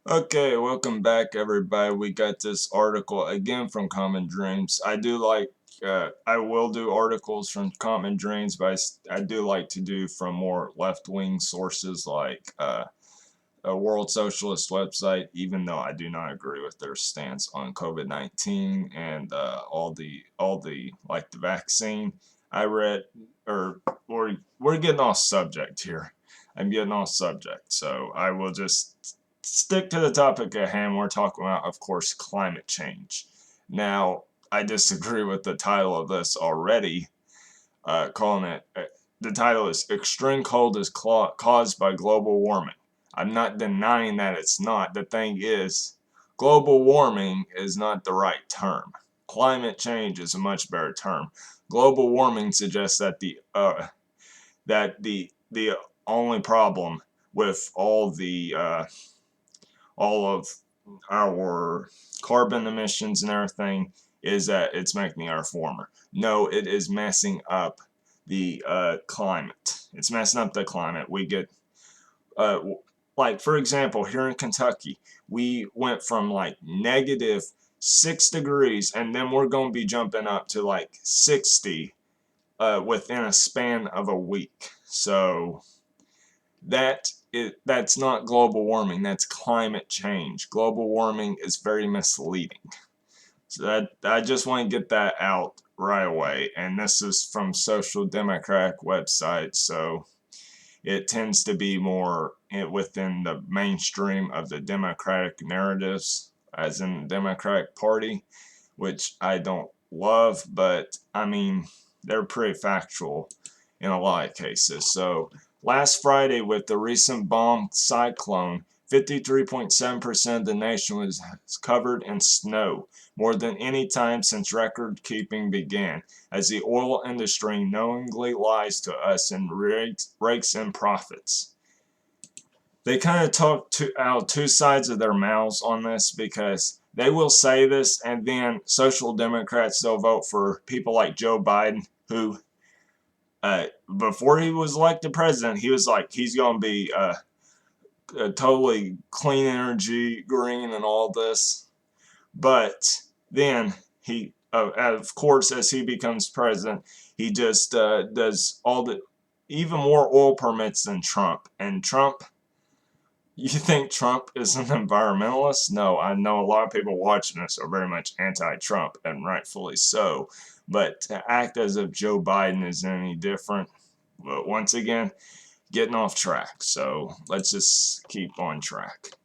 Okay, welcome back everybody. We got this article again from Common Dreams. I will do articles from Common Dreams, but I do like to do from more left-wing sources like a World Socialist website, even though I do not agree with their stance on COVID-19 and all the like the vaccine. I read, or we're getting off subject here. I'm getting off subject, so I will just stick to the topic at hand. We're talking about, of course, climate change. Now, I disagree with the title of this already, calling it, the title is Extreme Cold is Caused by Global Warming. I'm not denying that it's not. The thing is, global warming is not the right term. Climate change is a much better term. Global warming suggests that the only problem with all of our carbon emissions and everything is that it's making the earth warmer. No, it is messing up the climate. It's messing up the climate. We get, uh, like, for example, here in Kentucky, we went from like -6 degrees, and then we're going to be jumping up to like 60 within a span of a week. So that's not global warming, that's climate change. Global warming is very misleading. So I just want to get that out right away. And this is from Social Democratic website, so it tends to be more within the mainstream of the Democratic narratives, as in the Democratic Party, which I don't love, but I mean, they're pretty factual in a lot of cases. So last Friday, with the recent bomb cyclone, 53.7% of the nation was covered in snow, more than any time since record keeping began, as the oil industry knowingly lies to us and rakes in profits. They kind of talk out two sides of their mouths on this, because they will say this, and then social democrats, they'll vote for people like Joe Biden, who before he was elected president, he was like, he's going to be totally clean energy, green, and all this. But then he, of course, as he becomes president, he just does all the even more oil permits than Trump. And Trump, you think Trump is an environmentalist? No, I know a lot of people watching this are very much anti-Trump, and rightfully so. But to act as if Joe Biden is any different, but once again, getting off track. So let's just keep on track.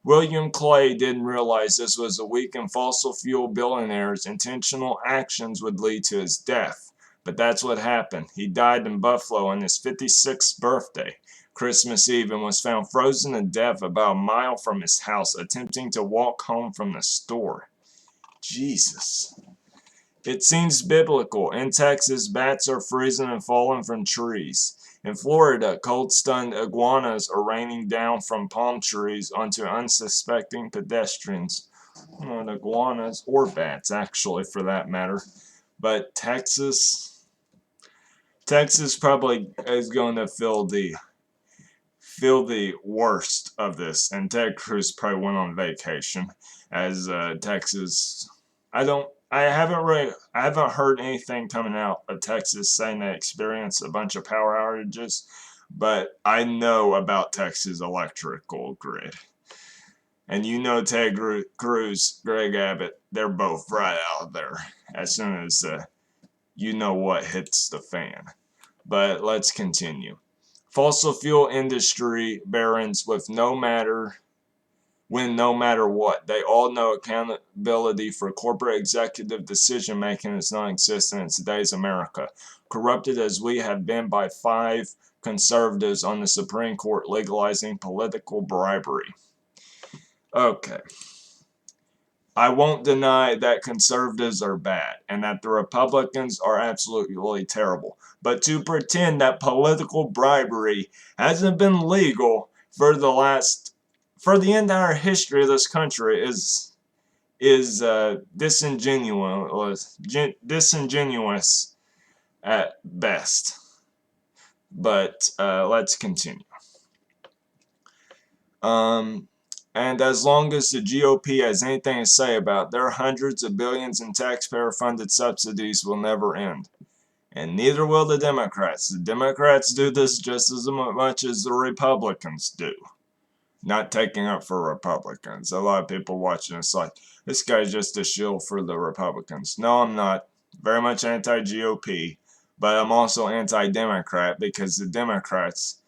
William Clay didn't realize this was a week in fossil fuel billionaires' intentional actions would lead to his death. But that's what happened. He died in Buffalo on his 56th birthday, Christmas Eve, and was found frozen to death about a mile from his house, attempting to walk home from the store. Jesus. It seems biblical. In Texas, bats are freezing and falling from trees. In Florida, cold-stunned iguanas are raining down from palm trees onto unsuspecting pedestrians. Not iguanas or bats, actually, for that matter. But Texas probably is going to feel the worst of this. And Ted Cruz probably went on vacation, as Texas. I haven't heard anything coming out of Texas saying they experienced a bunch of power outages, but I know about Texas electrical grid. And you know Ted Cruz, Greg Abbott, they're both right out there as soon as you know what hits the fan. But let's continue. Fossil fuel industry barons win no matter what. They all know accountability for corporate executive decision making is non-existent in today's America. Corrupted as we have been by 5 conservatives on the Supreme Court legalizing political bribery. Okay. I won't deny that conservatives are bad and that the Republicans are absolutely terrible. But to pretend that political bribery hasn't been legal for the entire history of this country is disingenuous at best. But let's continue. And as long as the GOP has anything to say about their hundreds of billions in taxpayer-funded subsidies will never end. And neither will the Democrats. The Democrats do this just as much as the Republicans do. Not taking up for Republicans. A lot of people watching it's like, this guy's just a shill for the Republicans. No, I'm not. Very much anti-GOP. But I'm also anti-Democrat because the Democrats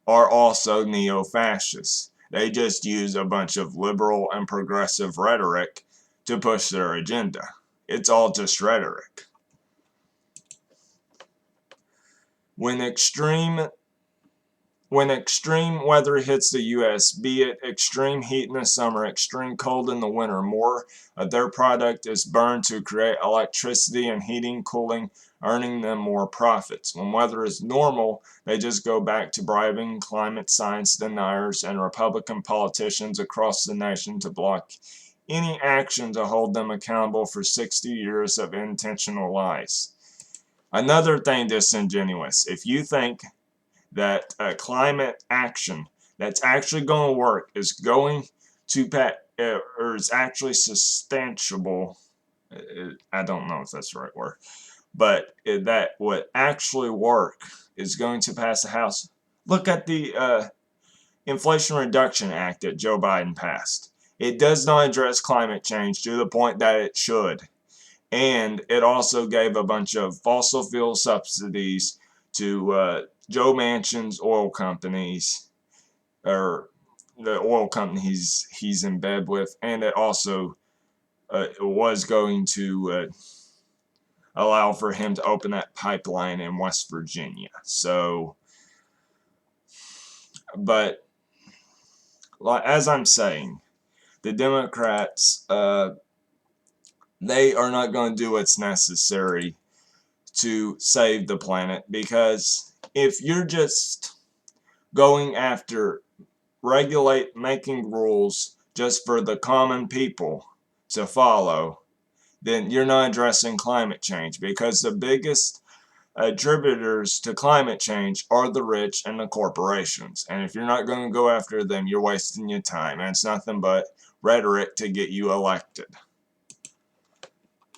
are also neo-Fascists. They just use a bunch of liberal and progressive rhetoric to push their agenda. It's all just rhetoric. When extreme weather hits the U.S., be it extreme heat in the summer, extreme cold in the winter, more of their product is burned to create electricity and heating, cooling, earning them more profits. When weather is normal, they just go back to bribing climate science deniers and Republican politicians across the nation to block any action to hold them accountable for 60 years of intentional lies. Another thing disingenuous. If you think that climate action that's actually going to work is going to or is actually substantiable, I don't know if that's the right word, but that would actually work is going to pass the House. Look at the Inflation Reduction Act that Joe Biden passed. It does not address climate change to the point that it should. And it also gave a bunch of fossil fuel subsidies to Joe Manchin's oil companies, or the oil companies he's in bed with. And it also was going to allow for him to open that pipeline in West Virginia. So, but as I'm saying, the Democrats, they are not going to do what's necessary to save the planet, because if you're just going after making rules just for the common people to follow, then you're not addressing climate change, because the biggest attributors to climate change are the rich and the corporations. And if you're not going to go after them, you're wasting your time, and it's nothing but rhetoric to get you elected.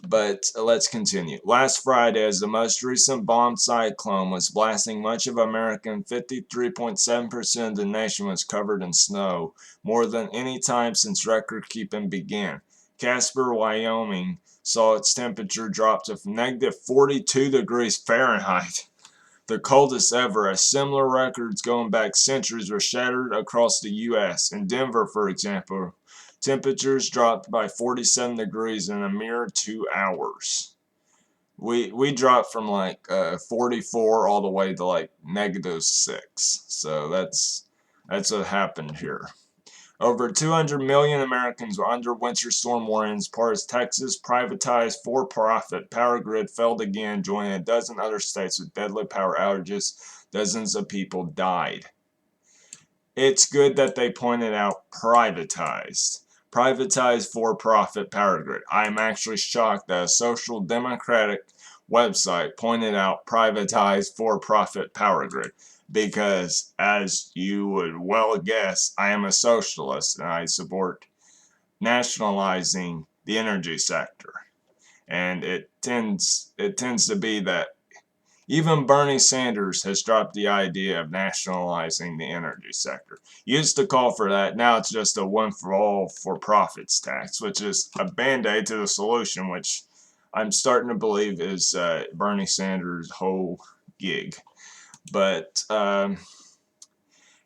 But let's continue. Last Friday, as the most recent bomb cyclone was blasting much of America, 53.7% of the nation was covered in snow, more than any time since record-keeping began. Casper, Wyoming, saw its temperature drop to negative 42 degrees Fahrenheit, the coldest ever, as similar records going back centuries were shattered across the U.S. In Denver, for example, temperatures dropped by 47 degrees in a mere 2 hours. We dropped from like 44 all the way to like -6. So that's what happened here. Over 200 million Americans were under winter storm warnings. Parts Texas privatized for-profit power grid failed again, joining a dozen other states with deadly power outages. Dozens of people died. It's good that they pointed out privatized for-profit power grid. I'm actually shocked that a social democratic website pointed out privatized for-profit power grid, because as you would well guess, I am a socialist and I support nationalizing the energy sector. And it tends to be that even Bernie Sanders has dropped the idea of nationalizing the energy sector. Used to call for that, now it's just a one-for-all for-profits tax, which is a band-aid to the solution, which I'm starting to believe is Bernie Sanders' whole gig. But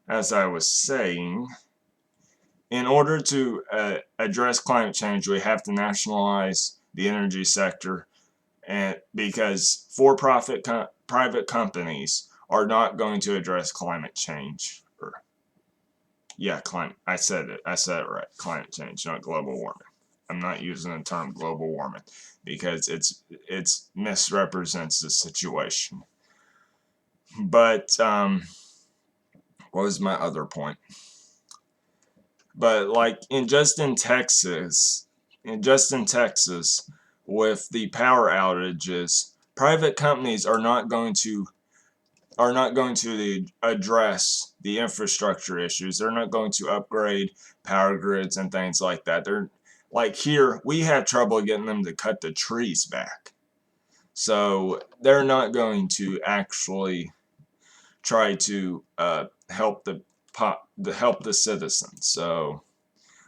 as I was saying, in order to address climate change, we have to nationalize the energy sector, and because for-profit private companies are not going to address climate change. I said it right. Climate change, not global warming. I'm not using the term global warming because it's misrepresents the situation. But what was my other point? But like in Texas, with the power outages, private companies are not going to are not going to address the infrastructure issues. They're not going to upgrade power grids and things like that. They're like here, we have trouble getting them to cut the trees back. So they're not going to actually try to help the citizens. So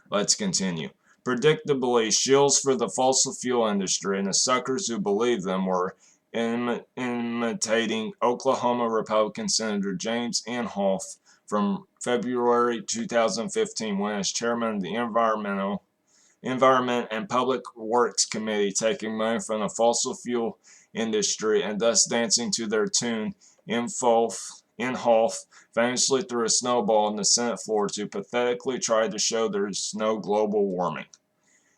let's continue. Predictably, shills for the fossil fuel industry and the suckers who believe them were imitating Oklahoma Republican Senator James Inhofe from February 2015 when, as chairman of the Environment and Public Works Committee, taking money from the fossil fuel industry and thus dancing to their tune, Inhofe famously threw a snowball on the Senate floor to pathetically try to show there's no global warming.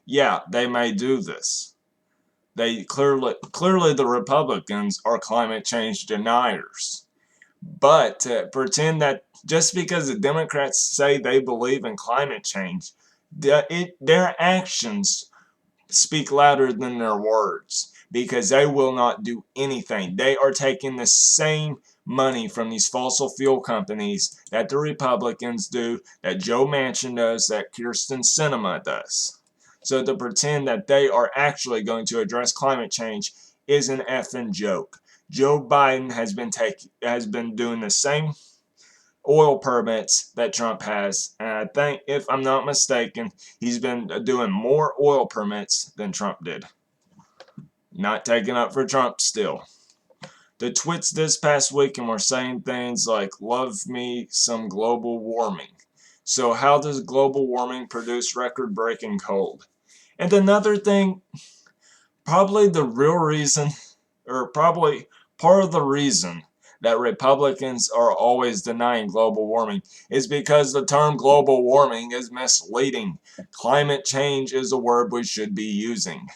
Yeah, they may do this. They clearly the Republicans are climate change deniers. But to pretend that just because the Democrats say they believe in climate change, their actions speak louder than their words, because they will not do anything. They are taking the same money from these fossil fuel companies that the Republicans do, that Joe Manchin does, that Kirsten Sinema does. So to pretend that they are actually going to address climate change is an effing joke. Joe Biden has been doing the same oil permits that Trump has, and I think, if I'm not mistaken, he's been doing more oil permits than Trump did. Not taking up for Trump still. The tweets this past weekend were saying things like, "Love me some global warming." So how does global warming produce record-breaking cold? And another thing, probably the real reason, or probably part of the reason that Republicans are always denying global warming is because the term global warming is misleading. Climate change is a word we should be using.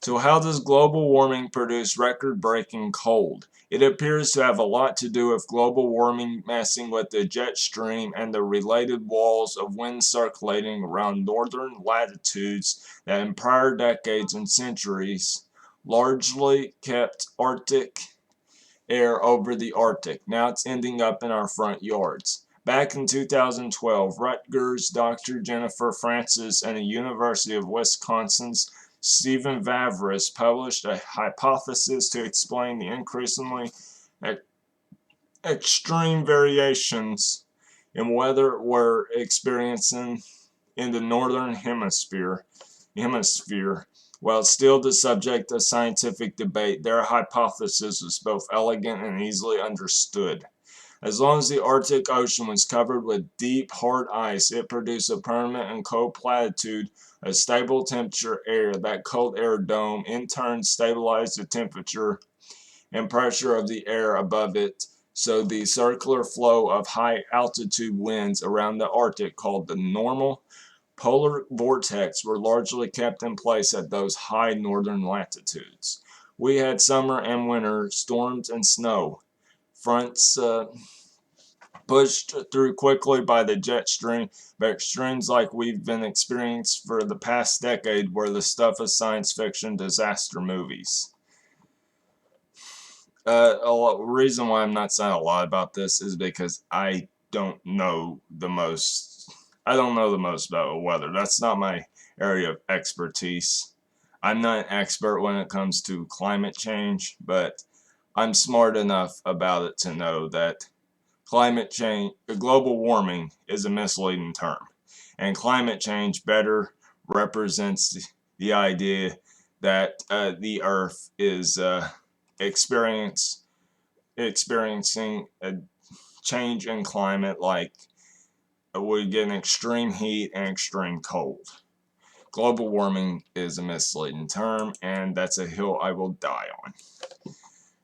So how does global warming produce record-breaking cold? It appears to have a lot to do with global warming messing with the jet stream and the related walls of wind circulating around northern latitudes that in prior decades and centuries largely kept Arctic air over the Arctic. Now it's ending up in our front yards. Back in 2012, Rutgers' Dr. Jennifer Francis and the University of Wisconsin's Stephen Vavris published a hypothesis to explain the increasingly extreme variations in weather we're experiencing in the northern hemisphere. While still the subject of scientific debate, their hypothesis was both elegant and easily understood. As long as the Arctic Ocean was covered with deep, hard ice, it produced a permanent and cold platitude of stable temperature air. That cold air dome in turn stabilized the temperature and pressure of the air above it, so the circular flow of high altitude winds around the Arctic, called the normal polar vortex, were largely kept in place at those high northern latitudes. We had summer and winter, storms and snow. Fronts pushed through quickly by the jet stream, but extremes like we've been experiencing for the past decade were the stuff of science fiction disaster movies. Reason why I'm not saying a lot about this is because I don't know the most. I don't know the most about weather. That's not my area of expertise. I'm not an expert when it comes to climate change, but I'm smart enough about it to know that climate change, global warming, is a misleading term, and climate change better represents the idea that the Earth is experiencing a change in climate, like we get an extreme heat and extreme cold. Global warming is a misleading term, and that's a hill I will die on.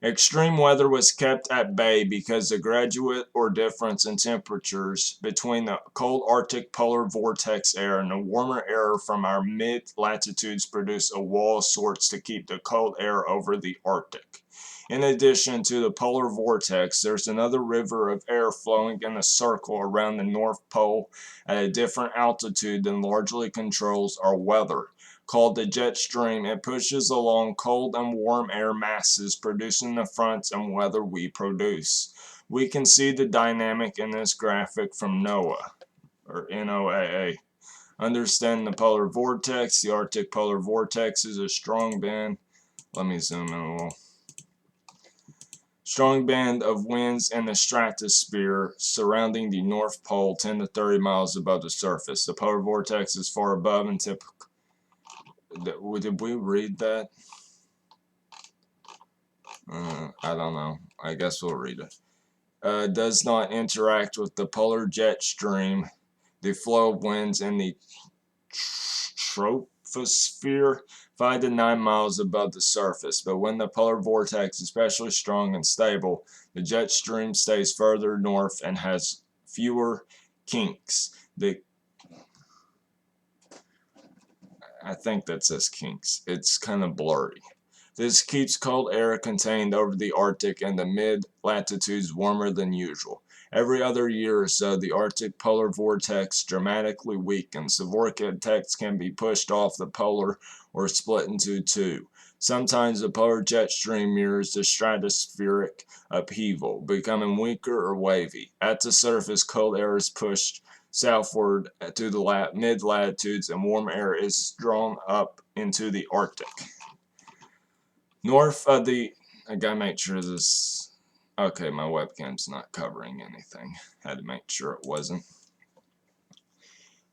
Extreme weather was kept at bay because the graduate or difference in temperatures between the cold Arctic polar vortex air and the warmer air from our mid-latitudes produced a wall of sorts to keep the cold air over the Arctic. In addition to the polar vortex, there's another river of air flowing in a circle around the North Pole at a different altitude than largely controls our weather. Called the jet stream, it pushes along cold and warm air masses, producing the fronts and weather we produce. We can see the dynamic in this graphic from NOAA, or NOAA. Understand the polar vortex. The Arctic polar vortex is a strong band. Let me zoom in a little. Strong band of winds in the stratosphere surrounding the North Pole 10 to 30 miles above the surface. The polar vortex is far above and typical. Did we read that? I don't know. I guess we'll read it. Does not interact with the polar jet stream, the flow of winds in the troposphere 5 to 9 miles above the surface, but when the polar vortex is especially strong and stable, the jet stream stays further north and has fewer kinks. I think that says kinks. It's kind of blurry. This keeps cold air contained over the Arctic and the mid-latitudes warmer than usual. Every other year or so, the Arctic polar vortex dramatically weakens. The vortex can be pushed off the polar or split into two. Sometimes the polar jet stream mirrors the stratospheric upheaval, becoming weaker or wavy. At the surface, cold air is pushed southward to the mid-latitudes, and warm air is drawn up into the Arctic. North of the... I gotta make sure this... Okay, my webcam's not covering anything. Had to make sure it wasn't.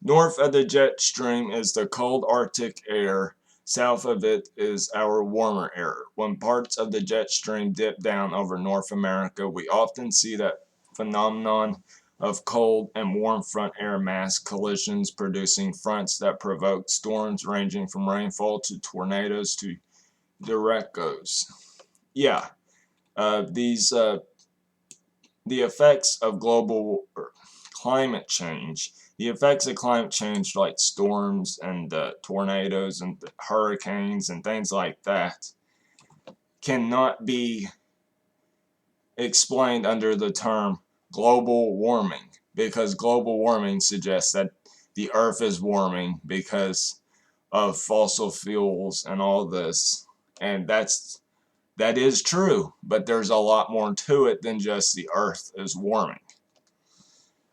North of the jet stream is the cold Arctic air. South of it is our warmer air. When parts of the jet stream dip down over North America, we often see that phenomenon of cold and warm front air mass collisions, producing fronts that provoke storms ranging from rainfall to tornadoes to derechoes. Yeah, the effects of global climate change, the effects of climate change like storms and tornadoes and hurricanes and things like that cannot be explained under the term global warming, because global warming suggests that the earth is warming because of fossil fuels and all this, and that is true, but there's a lot more to it than just the earth is warming.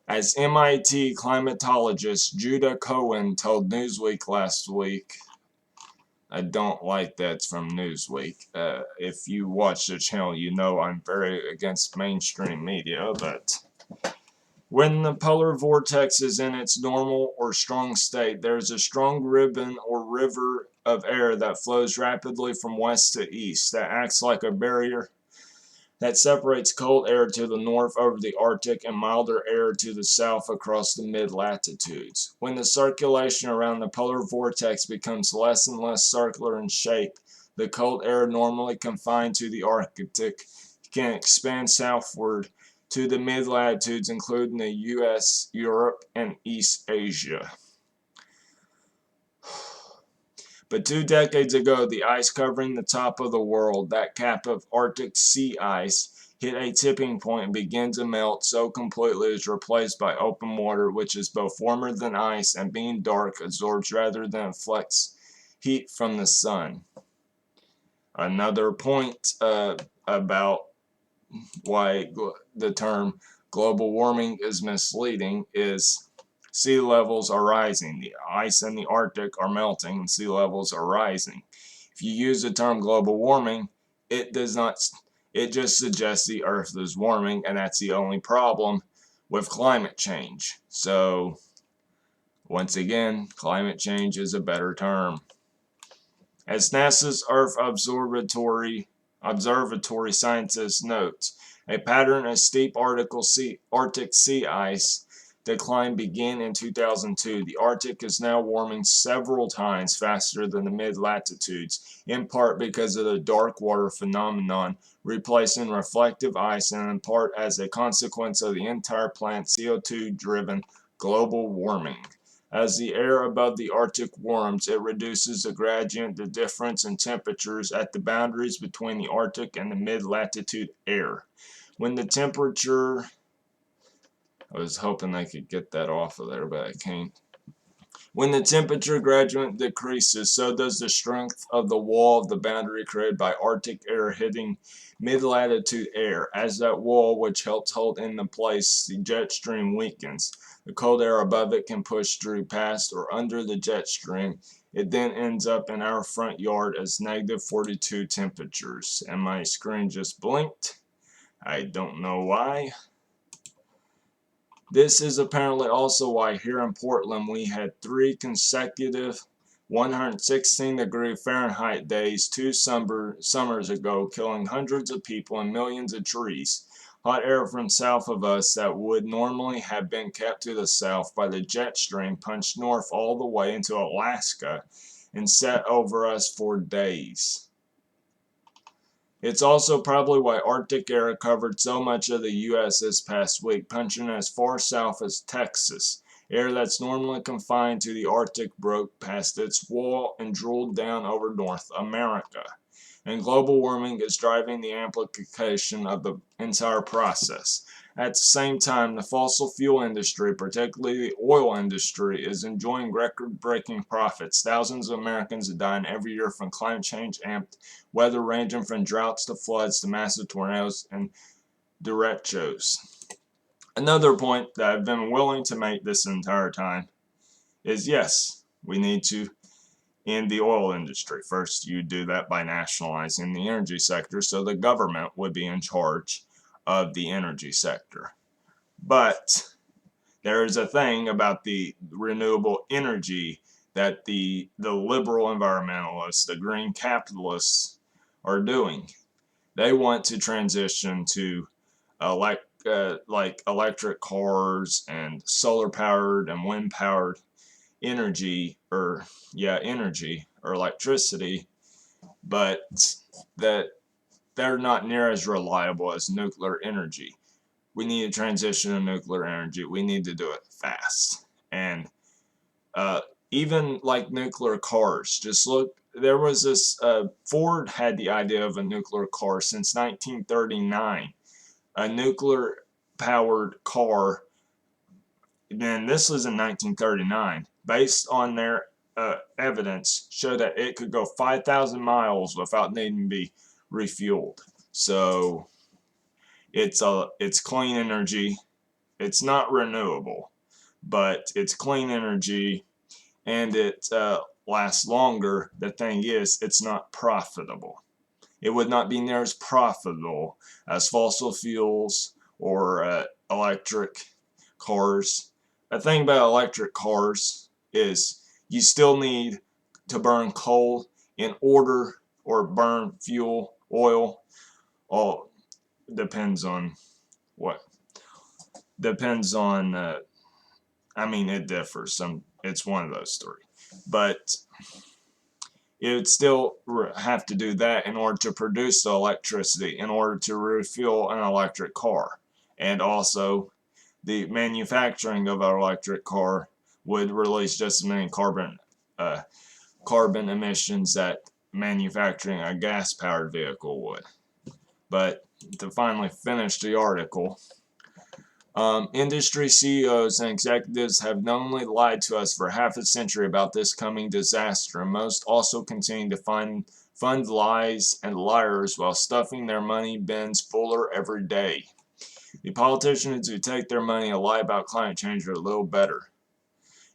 As MIT climatologist Judah Cohen told Newsweek last week, I don't like that's from Newsweek. If you watch the channel, you know I'm very against mainstream media, but when the polar vortex is in its normal or strong state, there is a strong ribbon or river of air that flows rapidly from west to east that acts like a barrier that separates cold air to the north over the Arctic and milder air to the south across the mid-latitudes. When the circulation around the polar vortex becomes less and less circular in shape, the cold air normally confined to the Arctic can expand southward to the mid-latitudes, including the US, Europe, and East Asia. But 2 decades ago, the ice covering the top of the world, that cap of Arctic sea ice, hit a tipping point and began to melt so completely it was replaced by open water, which is both warmer than ice and, being dark, absorbs rather than reflects heat from the sun. Another point about why the term global warming is misleading is sea levels are rising. The ice in the Arctic are melting and sea levels are rising. If you use the term global warming, it just suggests the earth is warming, and that's the only problem with climate change. So once again, climate change is a better term. As NASA's Earth Observatory scientists note, a pattern of steep Arctic sea ice decline began in 2002. The Arctic is now warming several times faster than the mid-latitudes, in part because of the dark water phenomenon replacing reflective ice, and in part as a consequence of the entire planet's CO2-driven global warming. As the air above the Arctic warms, it reduces the gradient, the difference in temperatures at the boundaries between the Arctic and the mid-latitude air. When the temperature, I was hoping I could get that off of there, but I can't. When the temperature gradient decreases, so does the strength of the wall of the boundary created by Arctic air hitting mid-latitude air. As that wall, which helps hold into place the jet stream, weakens, the cold air above it can push through, past, or under the jet stream. It then ends up in our front yard as negative 42 temperatures. And my screen just blinked. I don't know why. This is apparently also why here in Portland we had 3 consecutive 116-degree Fahrenheit days 2 summers ago, killing hundreds of people and millions of trees. Hot air from south of us that would normally have been kept to the south by the jet stream punched north all the way into Alaska and set over us for days. It's also probably why Arctic air covered so much of the U.S. this past week, punching as far south as Texas. Air that's normally confined to the Arctic broke past its wall and drooled down over North America. And global warming is driving the amplification of the entire process. At the same time, the fossil fuel industry, particularly the oil industry, is enjoying record-breaking profits. Thousands of Americans are dying every year from climate change-amped weather, ranging from droughts to floods to massive tornadoes and derechos. Another point that I've been willing to make this entire time is, yes, we need to end the oil industry. First, you do that by nationalizing the energy sector, so the government would be in charge of the energy sector. But there is a thing about the renewable energy that the liberal environmentalists, the green capitalists, are doing. They want to transition to like electric cars and solar powered and wind powered energy or electricity, but that they're not near as reliable as nuclear energy. We need to transition to nuclear energy. We need to do it fast. And even like nuclear cars, just look, there was this, Ford had the idea of a nuclear car since 1939. A nuclear powered car, then this was in 1939, based on their evidence, showed that it could go 5,000 miles without needing to be refueled. So it's clean energy. It's not renewable, but it's clean energy, and it lasts longer. The thing is, it's not profitable. It would not be near as profitable as fossil fuels or electric cars. The thing about electric cars is you still need to burn coal in order, or burn fuel, oil. All depends on what. Depends on, I mean, it differs. It's one of those three. But it would still have to do that in order to produce the electricity, in order to refuel an electric car. And also, the manufacturing of an electric car would release just as many carbon emissions that manufacturing a gas-powered vehicle would. But to finally finish the article, industry CEOs and executives have not only lied to us for half a century about this coming disaster, most also continue to fund lies and liars while stuffing their money bins fuller every day. The politicians who take their money and lie about climate change are a little better.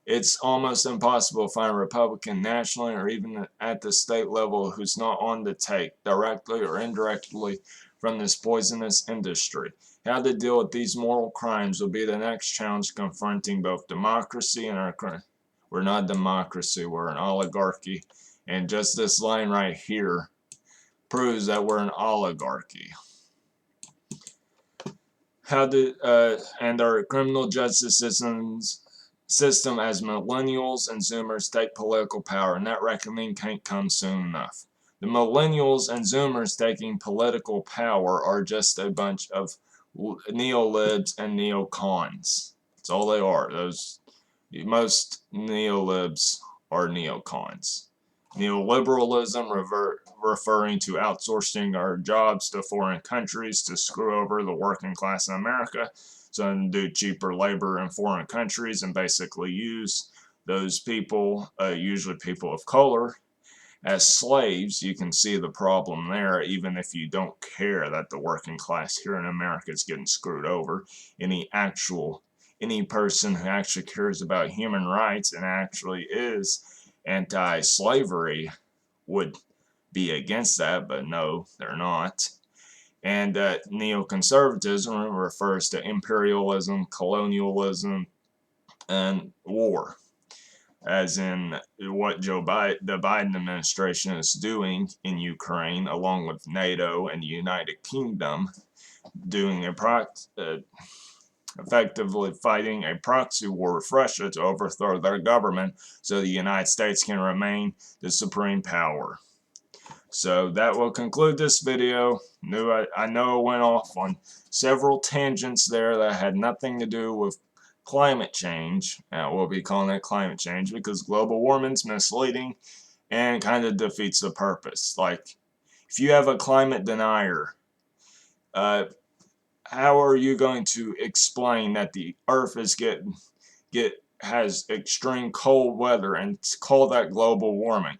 It's almost impossible to find a Republican nationally or even at the state level who's not on the take, directly or indirectly, from this poisonous industry. How to deal with these moral crimes will be the next challenge confronting both democracy and our... We're not democracy, we're an oligarchy. And just this line right here proves that we're an oligarchy. And our criminal justice system as millennials and zoomers take political power, and that reckoning can't come soon enough. The millennials and zoomers taking political power are just a bunch of neo-libs and neo-cons. That's all they are. Those, most neolibs are neocons. Neoliberalism, referring to outsourcing our jobs to foreign countries to screw over the working class in America, so they do cheaper labor in foreign countries and basically use those people, usually people of color, as slaves. You can see the problem there, even if you don't care that the working class here in America is getting screwed over. Any person who actually cares about human rights and actually is anti-slavery would be against that, but no, they're not. And neoconservatism refers to imperialism, colonialism, and war, as in what the Biden administration is doing in Ukraine, along with NATO and the United Kingdom, doing effectively fighting a proxy war with Russia to overthrow their government so the United States can remain the supreme power. So that will conclude this video. I know I went off on several tangents there that had nothing to do with climate change. We'll be calling it climate change because global warming's misleading and kind of defeats the purpose. Like, if you have a climate denier, how are you going to explain that the Earth is has extreme cold weather and call that global warming?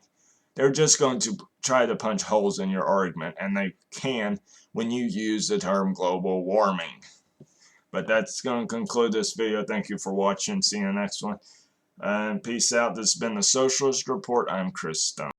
They're just going to try to punch holes in your argument, and they can when you use the term global warming. But that's going to conclude this video. Thank you for watching. See you in the next one. And peace out. This has been the Socialist Report. I'm Chris Stone.